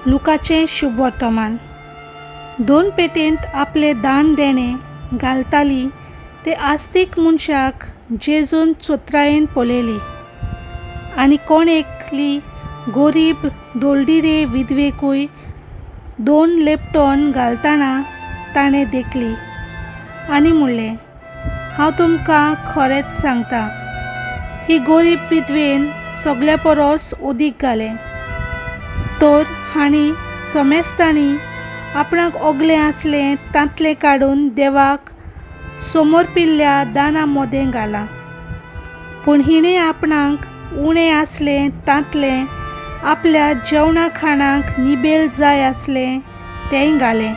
लुकाचें शुभ वर्तमान। 2 पेटेंत आपले दान देणे घालताली ते आस्तीक मनशाक जेजून चोत्रायेन पळयली, आनी कोण एकली गरीब दोलडिरे विधवेकूय 2 लेपटोन घालतना ताणें देखली आनी म्हणलें, हांव तुमकां खरेंच सांगता, ही गरीब विधवेन सगल्या परस अदीक घालें। तर हांणी समेस्तांनी आपणाक ओगलें आसलें तांतलें काडून देवाक समर्पिल्ल्या दाना मोदें घालां, पूण हिणें आपणाक उणें आसलें तांतलें आपल्या जेवणा खाणाक निबेल जाय आसलें तेंय घालें।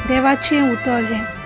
देवाचें उतर हें।